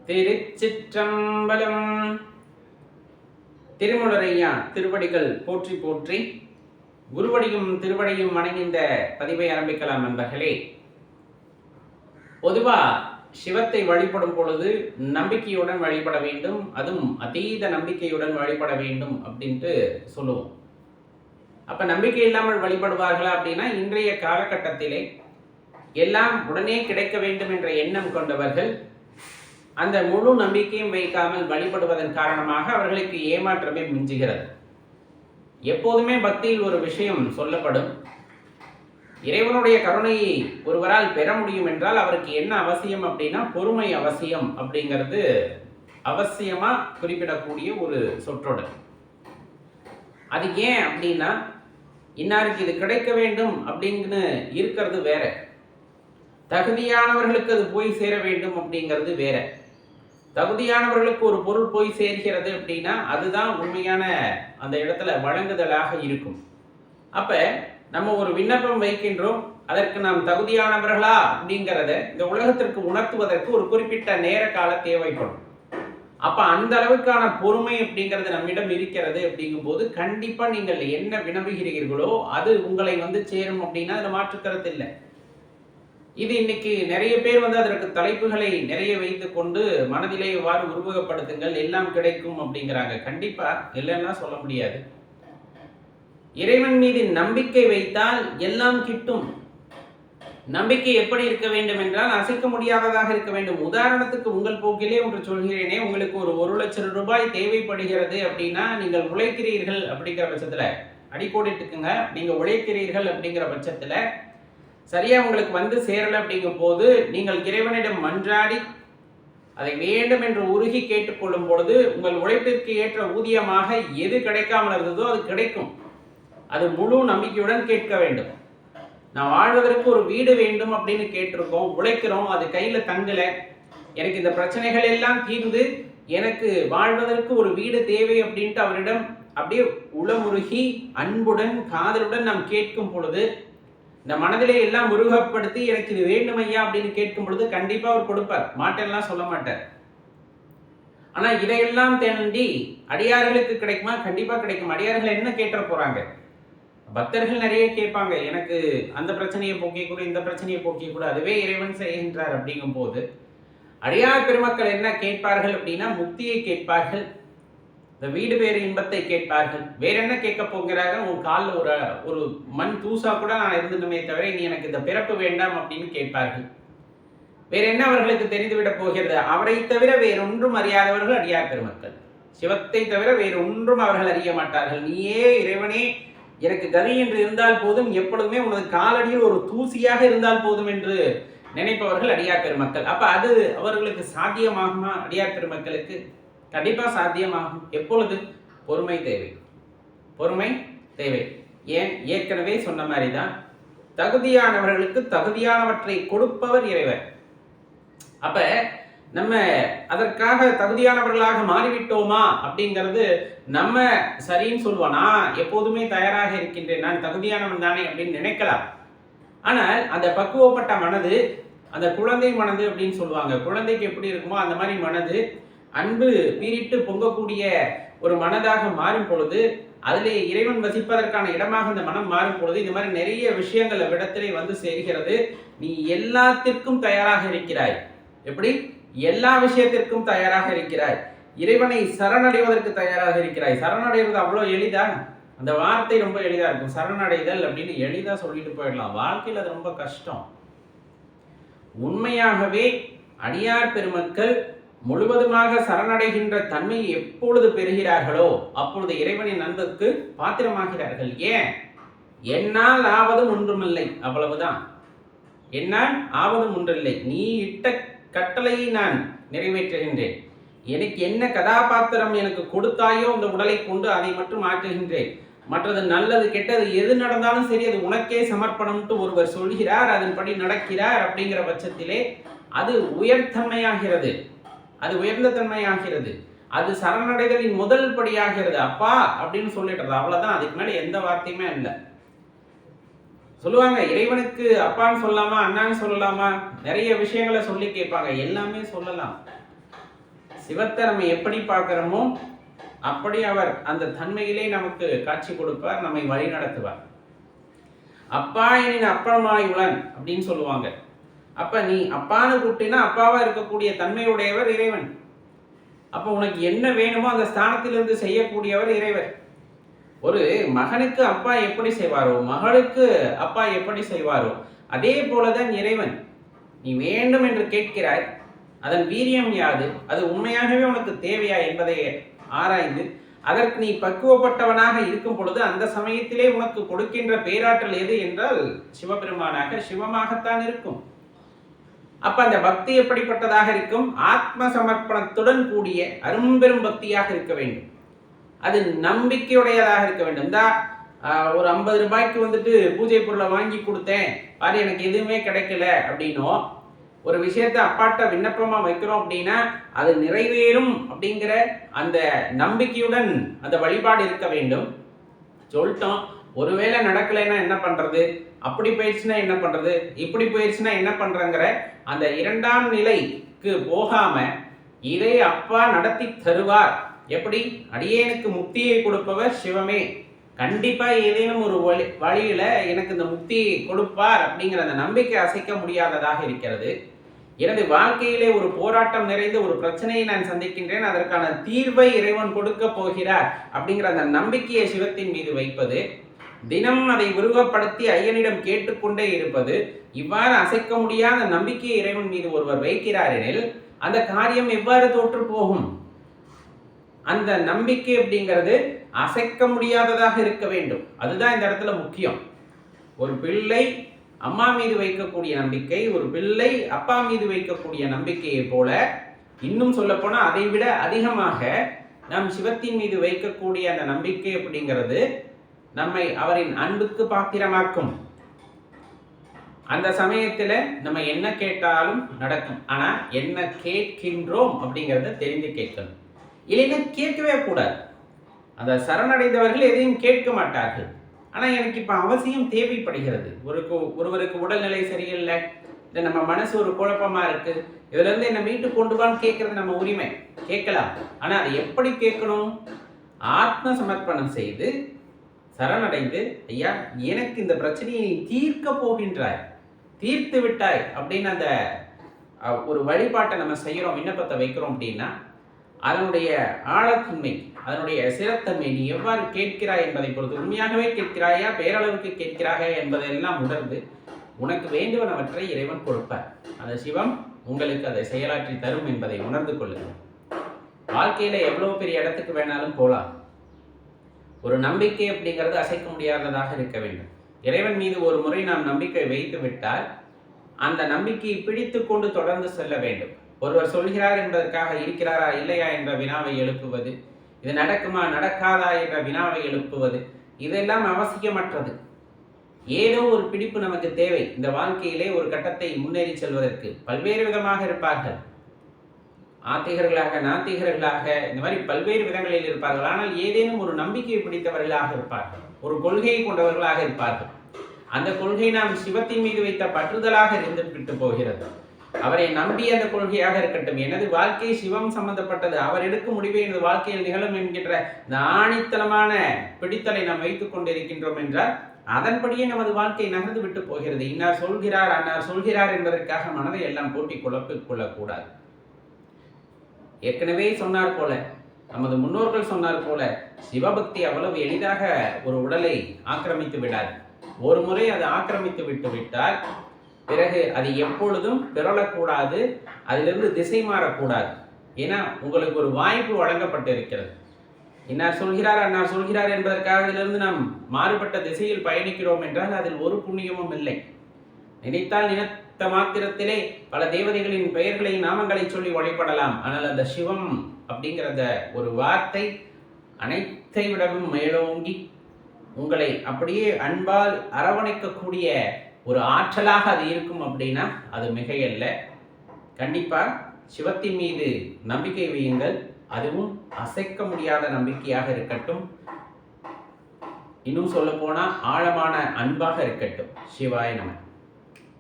திருச்சிற்றம்பலம். திருமுலரையா திருவடிகள் போற்றி போற்றி, குருவடியும் திருவடியும் வணங்கின்ற பதிவை ஆரம்பிக்கலாம் நண்பர்களே. பொதுவா சிவத்தை வழிபடும் பொழுது நம்பிக்கையுடன் வழிபட வேண்டும், அதுவும் அதீத நம்பிக்கையுடன் வழிபட வேண்டும் அப்படின்ட்டு சொல்லுவோம். அப்ப நம்பிக்கை இல்லாமல் வழிபடுவார்களா அப்படின்னா, இன்றைய காலகட்டத்திலே எல்லாம் உடனே கிடைக்க வேண்டும் என்ற எண்ணம் கொண்டவர்கள் அந்த முழு நம்பிக்கையும் வைக்காமல் வழிபடுவதன் காரணமாக அவர்களுக்கு ஏமாற்றமே மிஞ்சுகிறது. எப்போதுமே பக்தியில் ஒரு விஷயம் சொல்லப்படும், இறைவனுடைய கருணையை ஒருவரால் பெற முடியும் என்றால் அவருக்கு என்ன அவசியம் அப்படின்னா பொறுமை அவசியம் அப்படிங்கிறது அவசியமா குறிப்பிடக்கூடிய ஒரு சொற்றொடர். அது ஏன் அப்படின்னா, இன்னாருக்கு இது கிடைக்க வேண்டும் அப்படின்னு இருக்கிறது வேற, தகுதியானவர்களுக்கு அது போய் சேர வேண்டும் அப்படிங்கிறது வேற. தகுதியானவர்களுக்கு ஒரு பொருள் போய் சேர்கிறது அப்படின்னா அதுதான் உண்மையான அந்த இடத்துல வழங்குதலாக இருக்கும். அப்ப நம்ம ஒரு விண்ணப்பம் வைக்கின்றோம், அதற்கு நாம் தகுதியானவர்களா அப்படிங்கிறத இந்த உலகத்திற்கு உணர்த்துவதற்கு ஒரு குறிப்பிட்ட நேர கால தேவைப்படும். அப்ப அந்த அளவுக்கான பொறுமை அப்படிங்கிறது நம்மிடம் இருக்கிறது அப்படிங்கும் போது கண்டிப்பா நீங்கள் என்ன வினவுகிறீர்களோ அது உங்களை சேரும் அப்படின்னா அதுல மாற்றுக்கிறது இல்லை. இது இன்னைக்கு நிறைய பேர் அதற்கு தலைப்புகளை நிறைய வைத்து கொண்டு மனதிலே எவ்வாறு உருவகப்படுத்துங்கள் எல்லாம் கிடைக்கும் அப்படிங்கிறாங்க. கண்டிப்பா இல்லைன்னா சொல்ல முடியாது. இறைவன் மீது நம்பிக்கை வைத்தால் எல்லாம் கிட்டும். நம்பிக்கை எப்படி இருக்க வேண்டும் என்றால் அசைக்க முடியாததாக இருக்க வேண்டும். உதாரணத்துக்கு உங்கள் போக்கிலே ஒன்று சொல்கிறேனே, உங்களுக்கு ஒரு 1 லட்சம் ரூபாய் தேவைப்படுகிறது அப்படின்னா நீங்கள் உழைக்கிறீர்கள் அப்படிங்கிற பட்சத்துல அடிக்கோடிட்டுக்குங்க, நீங்க உழைக்கிறீர்கள் அப்படிங்கிற பட்சத்துல சரியா உங்களுக்கு சேரல அப்படிங்கும் போது நீங்கள் இறைவனிடம் மன்றாடி அதை வேண்டும் என்று உருகி கேட்டுக்கொள்ளும் பொழுது உங்கள் உழைப்பிற்கு ஏற்ற ஊதியமாக எது கிடைக்காமல் இருந்ததோ அது கிடைக்கும். அது முழு நம்பிக்கையுடன் கேட்க வேண்டும். நான் வாழ்வதற்கு ஒரு வீடு வேண்டும் அப்படின்னு கேட்டிருக்கோம், உழைக்கிறோம், அது கையில தங்கல, எனக்கு இந்த பிரச்சனைகள் எல்லாம் தீர்ந்து எனக்கு வாழ்வதற்கு ஒரு வீடு தேவை அப்படின்ட்டு அவரிடம் அப்படியே உளமுருகி அன்புடன் காதலுடன் நாம் கேட்கும் பொழுது, இந்த மனதிலே எல்லாம் உருவகப்படுத்தி எனக்கு இது வேண்டும் ஐயா அப்படின்னு கேட்கும் பொழுது கண்டிப்பா அவர் கொடுப்பார், மாட்டேன்லாம் சொல்ல மாட்டார். ஆனா இதையெல்லாம் தாண்டி அடியார்களுக்கு கிடைக்குமா? கண்டிப்பா கிடைக்கும். அடியார்கள் என்ன கேட்ட போறாங்க? பக்தர்கள் நிறைய கேட்பாங்க, எனக்கு அந்த பிரச்சனையை போக்கிய கூட, இந்த பிரச்சனையை போக்கிய கூட, அதுவே இறைவன் செய்கின்றார் அப்படிங்கும் போது அடியார் பெருமக்கள் என்ன கேட்பார்கள் அப்படின்னா முக்தியை கேட்பார்கள், இந்த வீடு பேறு இன்பத்தை கேட்பார்கள். வேற என்ன கேட்க போகிறாங்க? உன் காலில் ஒரு மண் தூசா கூட நான் இருந்துட்டுமே தவிர நீ எனக்கு இந்த பிறப்பு வேண்டாம் அப்படின்னு கேட்பார்கள். வேற என்ன அவர்களுக்கு தெரிந்துவிட போகிறது? அவரை தவிர வேறொன்றும் அறியாதவர்கள் அடியார் பெருமக்கள். சிவத்தை தவிர வேறொன்றும் அவர்கள் அறிய மாட்டார்கள். நீயே இறைவனே எனக்கு கதி என்று இருந்தால் போதும், எப்பொழுதுமே உனது காலடியில் ஒரு தூசியாக இருந்தால் போதும் என்று நினைப்பவர்கள் அடியார் பெருமக்கள். அப்ப அது அவர்களுக்கு சாத்தியமாகுமா? அடியார் பெருமக்களுக்கு கண்டிப்பா சாத்தியமாகும். எப்பொழுது? பொறுமை தேவை, பொறுமை தேவை. ஏன்? ஏற்கனவே சொன்ன மாதிரி தான், தகுதியானவர்களுக்கு தகுதியானவற்றை கொடுப்பவர் இறைவர். அப்ப நம்ம அதற்காக தகுதியானவர்களாக மாறிவிட்டோமா அப்படிங்கிறது நம்ம சரின்னு சொல்லுவோம். நான் எப்போதுமே தயாராக இருக்கின்றேன், நான் தகுதியானவன் தானே அப்படின்னு நினைக்கலாம். ஆனால் அந்த பக்குவப்பட்ட மனது, அந்த குழந்தை மனது அப்படின்னு சொல்லுவாங்க, குழந்தைக்கு எப்படி இருக்குமோ அந்த மாதிரி மனது அன்பு பீரிட்டு பொங்கக்கூடிய ஒரு மனதாக மாறும் பொழுது, அதிலே இறைவன் வசிப்பதற்கான இடமாக அந்த மனம் மாறும் பொழுது இந்த மாதிரி நிறைய விஷயங்கள் விடத்திலே சேர்கிறது. நீ எல்லாத்திற்கும் தயாராக இருக்கிறாய். எப்படி? எல்லா விஷயத்திற்கும் தயாராக இருக்கிறாய். இறைவனை சரணடைவதற்கு தயாராக இருக்கிறாய். சரணடைவது அவ்வளோ எளிதா? அந்த வார்த்தை ரொம்ப எளிதா இருக்கும், சரணடைதல் அப்படின்னு எளிதா சொல்லிட்டு போயிடலாம். வாழ்க்கையில் அது ரொம்ப கஷ்டம். உண்மையாகவே அடியார் பெருமக்கள் முழுவதுமாக சரணடைகின்ற தன்மையை எப்பொழுது பெறுகிறார்களோ அப்பொழுது இறைவனின் அன்புக்கு பாத்திரமாகிறார்கள். ஏன்? என்னால் ஆவதும் ஒன்றுமில்லை, அவ்வளவுதான். என்னால் ஆவதும் ஒன்றில்லை, நீ இட்ட கட்டளையை நான் நிறைவேற்றுகின்றேன். எனக்கு என்ன கதாபாத்திரம் எனக்கு கொடுத்தாயோ அந்த உடலை கொண்டு அதை மட்டும் ஆற்றுகின்றேன். மற்றது நல்லது கெட்டது எது நடந்தாலும் சரி அது உனக்கே சமர்ப்பணம்ட்டு ஒருவர் சொல்கிறார், அதன்படி நடக்கிறார் அப்படிங்கிற பட்சத்திலே அது உயர்தன்மையாகிறது, அது உயர்ந்த தன்மையாகிறது, அது சரணடைதலின் முதல் படியாகிறது. அப்பா அப்படின்னு சொல்லிடுறது, அவ்வளவுதான். அதுக்கு மேல எந்த வார்த்தையுமே இல்லை. சொல்லுவாங்க, இறைவனுக்கு அப்பான்னு சொல்லலாமா, அண்ணான்னு சொல்லலாமா, நிறைய விஷயங்களை சொல்லி கேட்பாங்க. எல்லாமே சொல்லலாம். சிவத்தை நம்ம எப்படி பார்க்கிறோமோ அப்படி அவர் அந்த தன்மையிலே நமக்கு காட்சி கொடுப்பார், நம்மை வழி நடத்துவார். அப்பா எனின் அப்பமாய் உளன் அப்படின்னு சொல்லுவாங்க. அப்ப நீ அப்பான்னு கூப்பிட்டீங்கன்னா அப்பாவா இருக்கக்கூடிய தன்மையுடையவர் இறைவன். அப்ப உனக்கு என்ன வேணுமோ அந்த ஸ்தானத்திலிருந்து செய்யக்கூடியவர் இறைவர். ஒரு மகனுக்கு அப்பா எப்படி செய்வாரோ, மகளுக்கு அப்பா எப்படி செய்வாரோ, அதே போலதான் இறைவன். நீ வேண்டும் என்று கேட்கிறாய், அதன் வீரியம் யாது, அது உண்மையாகவே உனக்கு தேவையா என்பதை ஆராய்ந்து அதற்கு நீ பக்குவப்பட்டவனாக இருக்கும் பொழுது அந்த சமயத்திலே உனக்கு கொடுக்கின்ற பேராற்றல் எது என்றால் சிவபெருமானாக சிவமாகத்தான் இருக்கும். அப்ப அந்த பக்தி எப்படிப்பட்டதாக இருக்கும்? ஆத்ம சமர்ப்பணத்துடன் கூடிய அரும்பெரும் பக்தியாக இருக்க வேண்டும். அது நம்பிக்கையுடையதாக இருக்க வேண்டும். இந்த ஒரு 50 ரூபாய்க்கு பூஜை பொருளை வாங்கி கொடுத்தேன் பாரு, எனக்கு எதுவுமே கிடைக்கல அப்படின்னோ, ஒரு விஷயத்த அப்பாட்ட விண்ணப்பமா வைக்கிறோம் அப்படின்னா அது நிறைவேறும் அப்படிங்கிற அந்த நம்பிக்கையுடன் அந்த வழிபாடு இருக்க வேண்டும். சொல்லிட்டோம், ஒருவேளை நடக்கலைன்னா என்ன பண்றது, அப்படி போயிடுச்சுன்னா என்ன பண்றது, இப்படி போயிடுச்சுன்னா என்ன பண்றங்கிற அந்த இரண்டாம் நிலைக்கு போகாம இதை அப்பா நடத்தி தருவார். எப்படி? அடியேனுக்கு முக்தியை கொடுப்பவர் சிவமே, கண்டிப்பா ஏதேனும் ஒரு வழியில எனக்கு இந்த முக்தியை கொடுப்பார் அப்படிங்கிற அந்த நம்பிக்கை அசைக்க முடியாததாக இருக்கிறது. எனது வாழ்க்கையிலே ஒரு போராட்டம் நிறைந்த ஒரு பிரச்சனையை நான் சந்திக்கின்றேன், அதற்கான தீர்வை இறைவன் கொடுக்க போகிறார் அப்படிங்கிற அந்த நம்பிக்கையை சிவத்தின் மீது வைப்பது, தினம் அதை உருவப்படுத்தி ஐயனிடம் கேட்டுக்கொண்டே இருப்பது, இவ்வாறு அசைக்க முடியாத நம்பிக்கையை இறைவன் மீது ஒருவர் வைக்கிறார் எனில் அந்த காரியம் எவ்வாறு தோற்று போகும்? அந்த நம்பிக்கை அப்படிங்கிறது அசைக்க முடியாததாக இருக்க வேண்டும். அதுதான் இந்த இடத்துல முக்கியம். ஒரு பிள்ளை அம்மா மீது வைக்கக்கூடிய நம்பிக்கை, ஒரு பிள்ளை அப்பா மீது வைக்கக்கூடிய நம்பிக்கையை போல, இன்னும் சொல்ல போனா அதை விட அதிகமாக நாம் சிவத்தின் மீது வைக்கக்கூடிய அந்த நம்பிக்கை அப்படிங்கிறது நம்மை அவரின் அன்புக்கு பாத்திரமாக்கும். அந்த சமயத்துல நம்ம என்ன கேட்டாலும் நடக்கும். ஆனா என்ன கேட்கின்றோம் அப்படிங்கிறத தெரிந்து கேட்கணும். இல்லைன்னா கேட்கவே கூடாது. அந்த சரணடைந்தவர்கள் எதையும் கேட்க மாட்டார்கள். ஆனா எனக்கு இப்ப அவசியம் தேவைப்படுகிறது. ஒருவருக்கு உடல்நிலை சரியில்லை, இல்லை நம்ம மனசு ஒரு குழப்பமா இருக்கு, இதுல இருந்து என்ன மீட்டு கொண்டு வான்னு கேட்கறது நம்ம உரிமை, கேட்கலாம். ஆனா அதை எப்படி கேட்கணும்? ஆத்ம சமர்ப்பணம் செய்து சரணடைந்து, ஐயா எனக்கு இந்த பிரச்சனையை தீர்க்க போகின்றாய், தீர்த்து விட்டாய் அப்படின்னு அந்த ஒரு வழிபாட்டை நம்ம செய்கிறோம், விண்ணப்பத்தை வைக்கிறோம் அப்படின்னா அதனுடைய ஆழத்தன்மை, அதனுடைய சிறத்தன்மை, நீ எவ்வாறு கேட்கிறாய் என்பதை பொறுத்து, உண்மையாகவே கேட்கிறாயா, பேரளவுக்கு கேட்கிறாயா என்பதையெல்லாம் உணர்ந்து உனக்கு வேண்டுவனவற்றை இறைவன் கொடுப்பார். அந்த சிவம் உங்களுக்கு அதை செயலாற்றி தரும் என்பதை உணர்ந்து கொள்ளுங்கள். வாழ்க்கையில எவ்வளவு பெரிய இடத்துக்கு வேணாலும் போகலாம். ஒரு நம்பிக்கை அப்படிங்கிறது அசைக்க முடியாததாக இருக்க வேண்டும். இறைவன் மீது ஒரு முறை நாம் நம்பிக்கை வைத்து விட்டால் அந்த நம்பிக்கையை பிடித்து கொண்டு தொடர்ந்து செல்ல வேண்டும். ஒருவர் சொல்கிறார் என்பதற்காக இருக்கிறாரா இல்லையா என்ற வினாவை எழுப்புவது, இது நடக்குமா நடக்காதா என்ற வினாவை எழுப்புவது, இதெல்லாம் அவசியமற்றது. ஏதோ ஒரு பிடிப்பு நமக்கு தேவை. இந்த வாழ்க்கையிலே ஒரு கட்டத்தை முன்னேறி செல்வதற்கு பல்வேறு விதமாக இருப்பார்கள். ஆத்திகர்களாக, நாத்திகர்களாக, இந்த மாதிரி பல்வேறு விதங்களில் இருப்பார்கள். ஆனால் ஏதேனும் ஒரு நம்பிக்கை பிடித்தவர்களாக இருப்பார்கள், ஒரு கொள்கையை கொண்டவர்களாக இருப்பார்கள். அந்த கொள்கை நாம் சிவத்தின் மீது வைத்த பற்றுதலாக இருந்து விட்டு போகிறது. அவரை நம்பி அந்த கொள்கையாக இருக்கட்டும், எனது வாழ்க்கை சிவம் சம்பந்தப்பட்டது, அவர் எடுக்கும் முடிவை எனது வாழ்க்கையில் நிகழும் என்கின்ற இந்த ஆணித்தனமான பிடித்தலை நாம் வைத்துக் கொண்டிருக்கின்றோம் என்றால் அதன்படியே நமது வாழ்க்கை நகர்ந்து விட்டு போகிறது. இன்னார் சொல்கிறார், அன்னார் சொல்கிறார் என்பதற்காக மனதை எல்லாம் போட்டி குழப்பிக் கொள்ளக்கூடாது. ஏற்கனவே சொன்னார் போல, நமது முன்னோர்கள் சொன்னார் போல, சிவபக்தி அவ்வளவு எளிதாக ஒரு உடலை ஆக்கிரமித்து விடாது. ஒரு முறை அது ஆக்கிரமித்து விட்டு விட்டால் பிறகு அது எப்பொழுதும் பிறழக்கூடாது, அதிலிருந்து திசை மாறக்கூடாது. ஏன்னா உங்களுக்கு ஒரு வாய்ப்பு வழங்கப்பட்டு இருக்கிறது. இன்னார் சொல்கிறார், அன்னார் சொல்கிறார் என்பதற்காக அதிலிருந்து நாம் மாறுபட்ட திசையில் பயணிக்கிறோம் என்றால் அதில் ஒரு புண்ணியமும் இல்லை. நினைத்தால் நினைத்த மாத்திரத்திலே பல தேவதைகளின் பெயர்களை, நாமங்களை சொல்லி வழிபடலாம். ஆனால் அந்த சிவம் அப்படிங்கிற அந்த ஒரு வார்த்தை அனைத்தை விடவும் மேலோங்கி உங்களை அப்படியே அன்பால் அரவணைக்கக்கூடிய ஒரு ஆற்றலாக அது இருக்கும். அப்படின்னா அது மிகையல்ல. கண்டிப்பா சிவத்தின் மீது நம்பிக்கை வையுங்கள். அதுவும் அசைக்க முடியாத நம்பிக்கையாக இருக்கட்டும். இன்னும் சொல்ல போனா ஆழமான அன்பாக இருக்கட்டும். சிவாய நம.